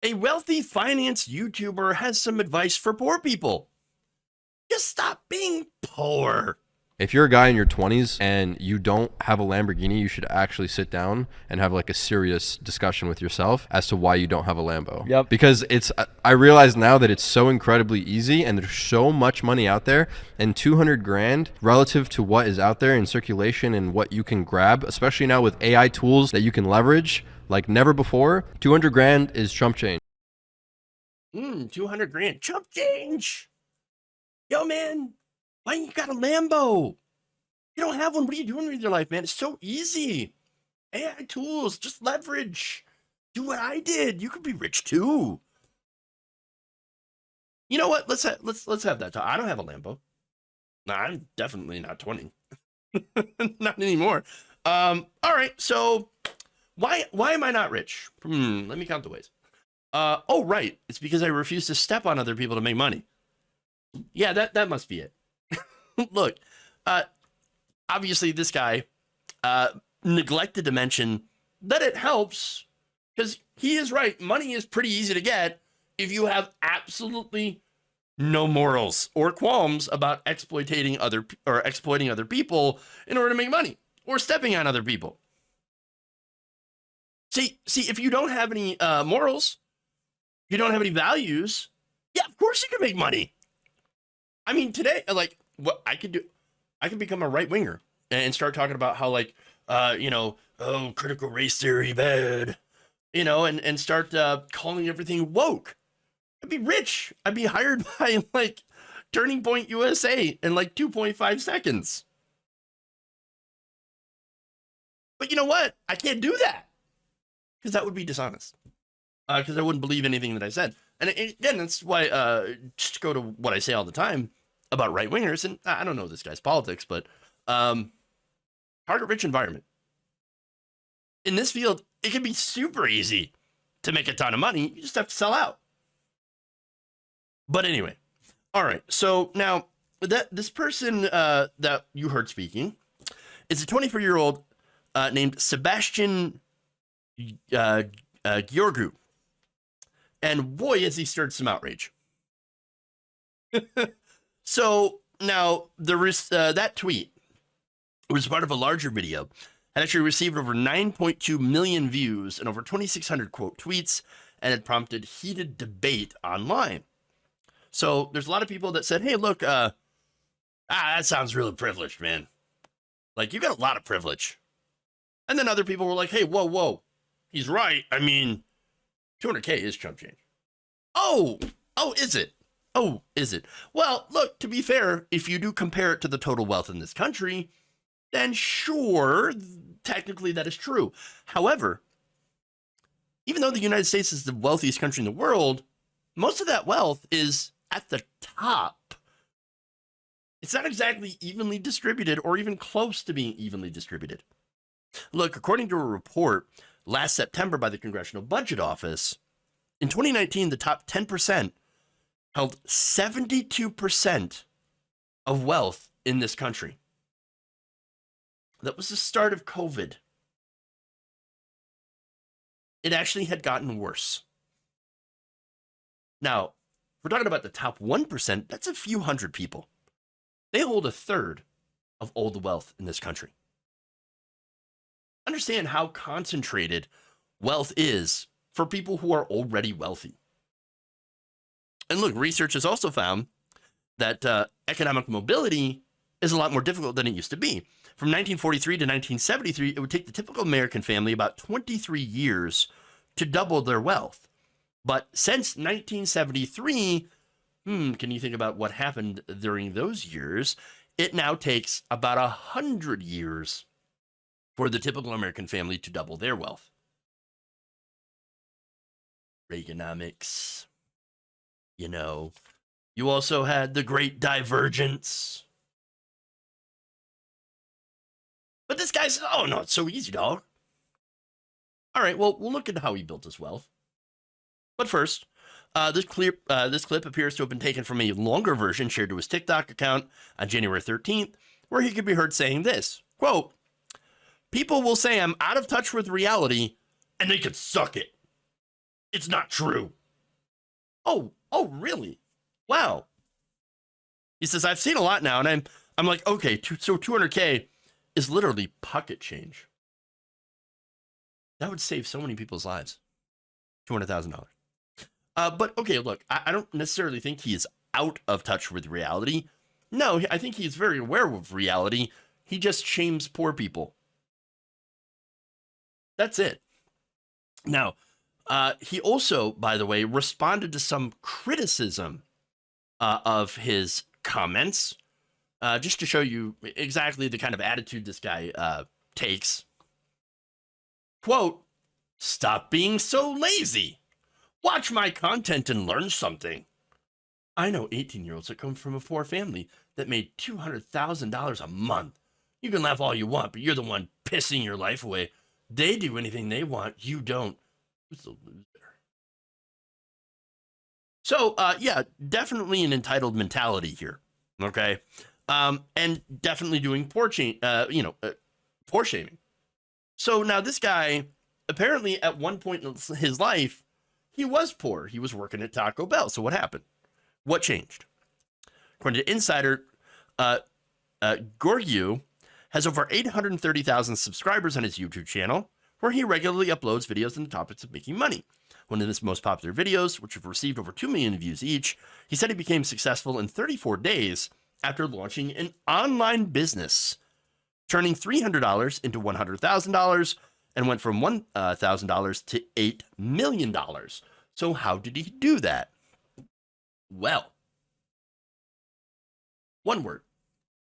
A wealthy finance YouTuber has some advice for poor people. Just stop being poor. If you're a guy in your 20s and you don't have a Lamborghini, you should actually sit down and have like a serious discussion with yourself as to why you don't have a Lambo. Yep. Because I realize now that it's so incredibly easy and there's so much money out there, and 200 grand relative to what is out there in circulation and what you can grab, especially now with AI tools that you can leverage like never before, 200 grand is chump change. 200 grand. Chump change. Yo, man. Why you got a Lambo? You don't have one. What are you doing with your life, man? It's so easy. AI tools, just leverage. Do what I did. You could be rich too. You know what? Let's have that talk. I don't have a Lambo. No, I'm definitely not 20. Not anymore. All right. So why am I not rich? Let me count the ways. Oh, right. It's because I refuse to step on other people to make money. Yeah, that must be it. Look, obviously this guy neglected to mention that it helps, because he is right. Money is pretty easy to get if you have absolutely no morals or qualms about exploiting other people in order to make money or stepping on other people. See, if you don't have any morals, if you don't have any values, yeah, of course you can make money. I mean, today, like, what I could do, I could become a right winger and start talking about how, like, critical race theory bad, and start calling everything woke. I'd be rich. I'd be hired by like Turning Point USA in like 2.5 seconds. But you know what? I can't do that because that would be dishonest. Because I wouldn't believe anything that I said. And again, that's why just to go to what I say all the time about right wingers, and I don't know this guy's politics, but target rich environment. In this field, it can be super easy to make a ton of money. You just have to sell out. But anyway, all right. So now this person that you heard speaking is a 24-year-old named Sebastian Gheorghiu. And boy, has he stirred some outrage. So now that tweet was part of a larger video, had actually received over 9.2 million views and over 2,600 quote tweets, and had prompted heated debate online. So there's a lot of people that said, hey, look, that sounds really privileged, man. Like, you got a lot of privilege. And then other people were like, hey, whoa, he's right. I mean, 200K is chump change. Oh, is it? Oh, is it? Well, look, to be fair, if you do compare it to the total wealth in this country, then sure, technically that is true. However, even though the United States is the wealthiest country in the world, most of that wealth is at the top. It's not exactly evenly distributed or even close to being evenly distributed. Look, according to a report last September by the Congressional Budget Office, in 2019, the top 10% held 72% of wealth in this country. That was the start of COVID. It actually had gotten worse. Now, if we're talking about the top 1%, that's a few hundred people. They hold a third of all the wealth in this country. Understand how concentrated wealth is for people who are already wealthy. And look, research has also found that economic mobility is a lot more difficult than it used to be. From 1943 to 1973, it would take the typical American family about 23 years to double their wealth. But since 1973, can you think about what happened during those years? It now takes about 100 years for the typical American family to double their wealth. Reaganomics. You also had the Great Divergence. But this guy says, oh, no, it's so easy, dog. All right, well, we'll look at how he built his wealth. But first, this clip appears to have been taken from a longer version shared to his TikTok account on January 13th, where he could be heard saying this, quote, people will say I'm out of touch with reality, and they could suck it. It's not true. Oh, really? Wow. He says, I've seen a lot now, and I'm like, okay, so 200K is literally pocket change. That would save so many people's lives. $200,000. But okay, look, I don't necessarily think he is out of touch with reality. No, I think he's very aware of reality. He just shames poor people. That's it. Now, he also, by the way, responded to some criticism of his comments, just to show you exactly the kind of attitude this guy takes. Quote, "Stop being so lazy. Watch my content and learn something. I know 18-year-olds that come from a poor family that made $200,000 a month. You can laugh all you want, but you're the one pissing your life away. They do anything they want. You don't. Who's the loser?" So, yeah, definitely an entitled mentality here. Okay. And definitely doing poor shaming. So now this guy, apparently at one point in his life, he was poor. He was working at Taco Bell. So what happened? What changed? According to Insider, Gorgio has over 830,000 subscribers on his YouTube channel, where he regularly uploads videos on the topics of making money. One of his most popular videos, which have received over 2 million views each, he said he became successful in 34 days after launching an online business, turning $300 into $100,000, and went from $1,000 to $8 million. So how did he do that? Well, one word: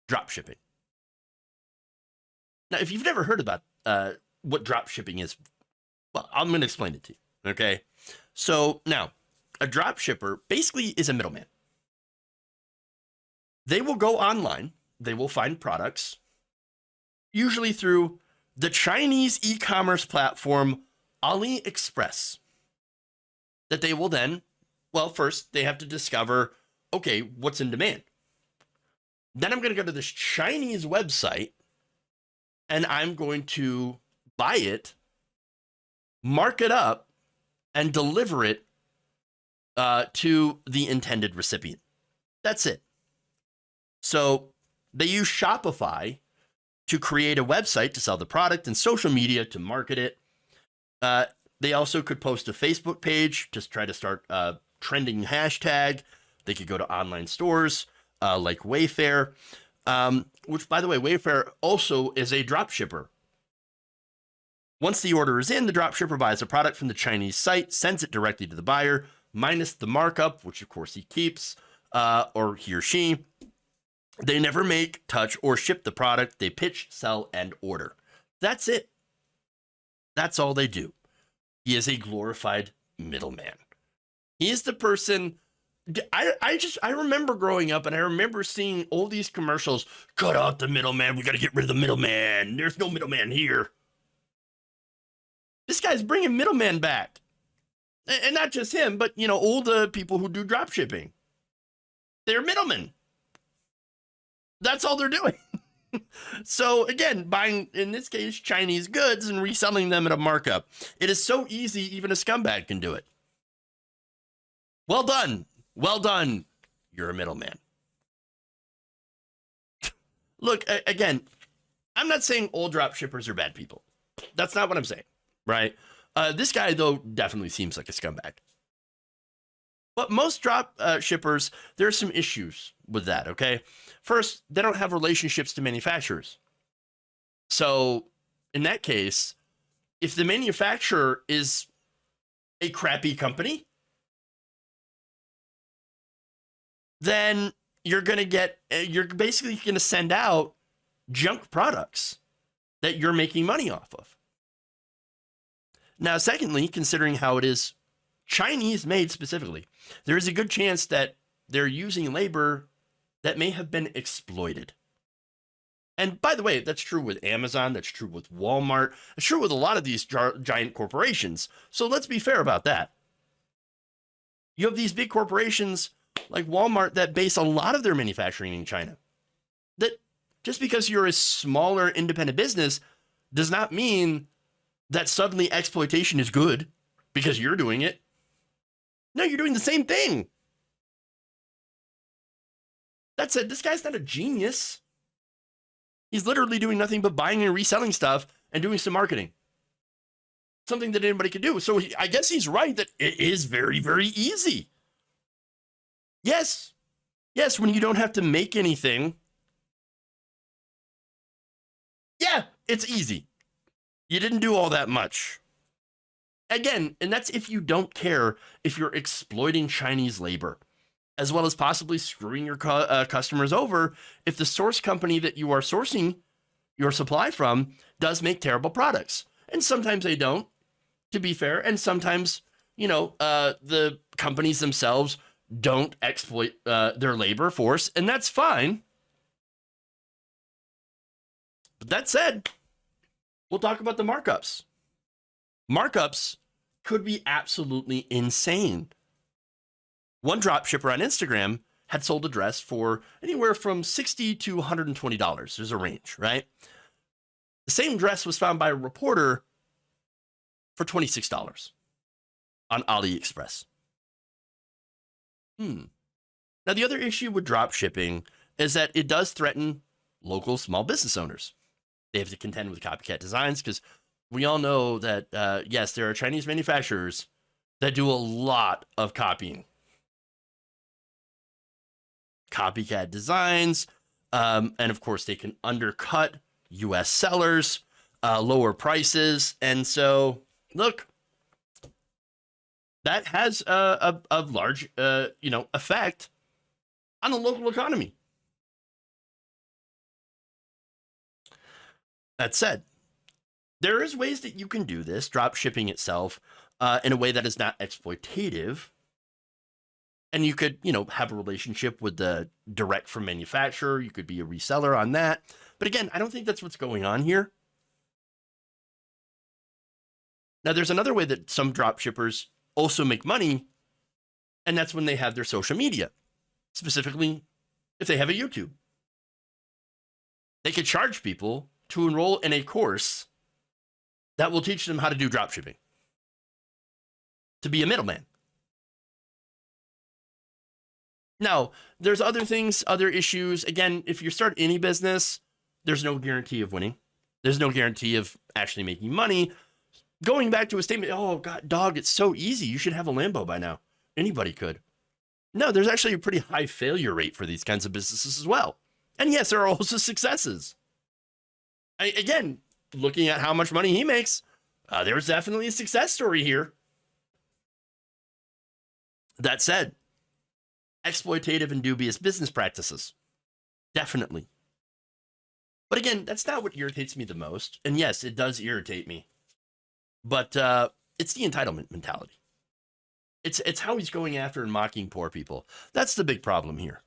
drop shipping. Now, if you've never heard about what drop shipping is, well, I'm going to explain it to you, okay? So now, a drop shipper basically is a middleman. They will go online, they will find products, usually through the Chinese e-commerce platform AliExpress, that they will then, well, first they have to discover, okay, what's in demand. Then I'm going to go to this Chinese website and I'm going to buy it, mark it up, and deliver it to the intended recipient. That's it. So they use Shopify to create a website to sell the product and social media to market it. They also could post a Facebook page to try to start a trending hashtag. They could go to online stores like Wayfair, which, by the way, Wayfair also is a drop shipper. Once the order is in, the drop shipper buys a product from the Chinese site, sends it directly to the buyer, minus the markup, which of course he keeps, or he or she. They never make, touch, or ship the product. They pitch, sell, and order. That's it. That's all they do. He is a glorified middleman. He is the person. I remember growing up and I remember seeing all these commercials. Cut out the middleman. We got to get rid of the middleman. There's no middleman here. This guy's bringing middleman back. And not just him, but, all the people who do drop shipping. They're middlemen. That's all they're doing. So again, buying, in this case, Chinese goods and reselling them at a markup. It is so easy, even a scumbag can do it. Well done. Well done. You're a middleman. Look, again, I'm not saying all drop shippers are bad people. That's not what I'm saying, right? This guy, though, definitely seems like a scumbag. But most drop shippers, there are some issues with that, okay? First, they don't have relationships to manufacturers. So, in that case, if the manufacturer is a crappy company, then you're basically going to send out junk products that you're making money off of. Now, secondly, considering how it is Chinese made specifically, there is a good chance that they're using labor that may have been exploited. And by the way, that's true with Amazon, that's true with Walmart, it's true with a lot of these giant corporations. So let's be fair about that. You have these big corporations like Walmart that base a lot of their manufacturing in China. That just because you're a smaller independent business does not mean that suddenly exploitation is good because you're doing it. No, you're doing the same thing. That said, this guy's not a genius. He's literally doing nothing but buying and reselling stuff and doing some marketing. Something that anybody could do. So I guess he's right that it is very, very easy. Yes. Yes, when you don't have to make anything. Yeah, it's easy. You didn't do all that much. Again, and that's if you don't care if you're exploiting Chinese labor, as well as possibly screwing your customers over if the source company that you are sourcing your supply from does make terrible products. And sometimes they don't, to be fair. And sometimes, the companies themselves don't exploit their labor force, and that's fine. But that said, we'll talk about the markups. Markups could be absolutely insane. One dropshipper on Instagram had sold a dress for anywhere from $60 to $120. There's a range, right? The same dress was found by a reporter for $26 on AliExpress. Now, the other issue with dropshipping is that it does threaten local small business owners. They have to contend with copycat designs because we all know that, yes, there are Chinese manufacturers that do a lot of copying. Copycat designs, and of course, they can undercut U.S. sellers, lower prices. And so, look, that has a large, effect on the local economy. That said, there is ways that you can do this, drop shipping itself, in a way that is not exploitative. And you could, have a relationship with the direct from manufacturer. You could be a reseller on that. But again, I don't think that's what's going on here. Now, there's another way that some drop shippers also make money, and that's when they have their social media, specifically if they have a YouTube. They could charge people to enroll in a course that will teach them how to do drop shipping, to be a middleman. Now, there's other things, other issues. Again, if you start any business, there's no guarantee of winning. There's no guarantee of actually making money. Going back to a statement, oh, God, dog, it's so easy. You should have a Lambo by now. Anybody could. No, there's actually a pretty high failure rate for these kinds of businesses as well. And yes, there are also successes. Again, looking at how much money he makes, there's definitely a success story here. That said, exploitative and dubious business practices. Definitely. But again, that's not what irritates me the most. And yes, it does irritate me. But it's the entitlement mentality. It's how he's going after and mocking poor people. That's the big problem here.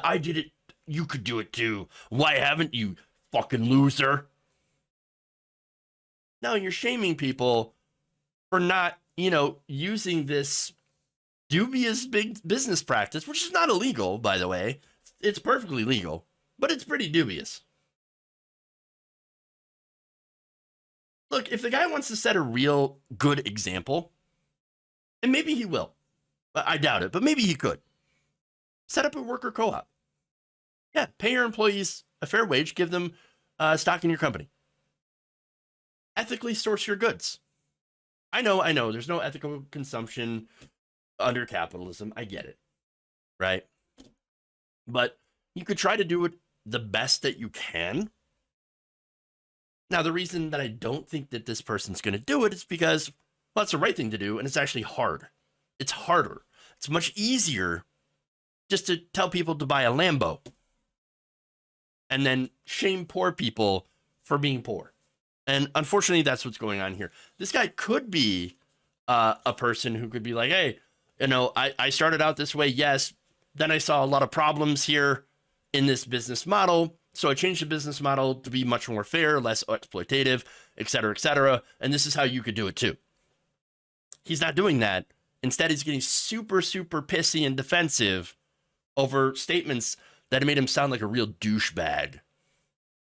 I did it. You could do it too. Why haven't you, fucking loser? No, you're shaming people for not, using this dubious big business practice, which is not illegal, by the way. It's perfectly legal, but it's pretty dubious. Look, if the guy wants to set a real good example, and maybe he will, but I doubt it, but maybe he could. Set up a worker co-op. Yeah, pay your employees a fair wage, give them stock in your company. Ethically source your goods. I know, there's no ethical consumption under capitalism. I get it, right? But you could try to do it the best that you can. Now, the reason that I don't think that this person's going to do it is because, well, it's the right thing to do, and it's actually hard. It's harder. It's much easier just to tell people to buy a Lambo and then shame poor people for being poor. And unfortunately, that's what's going on here. This guy could be a person who could be like, hey, I started out this way, yes. Then I saw a lot of problems here in this business model. So I changed the business model to be much more fair, less exploitative, et cetera, et cetera. And this is how you could do it too. He's not doing that. Instead, he's getting super, super pissy and defensive over statements that made him sound like a real douchebag.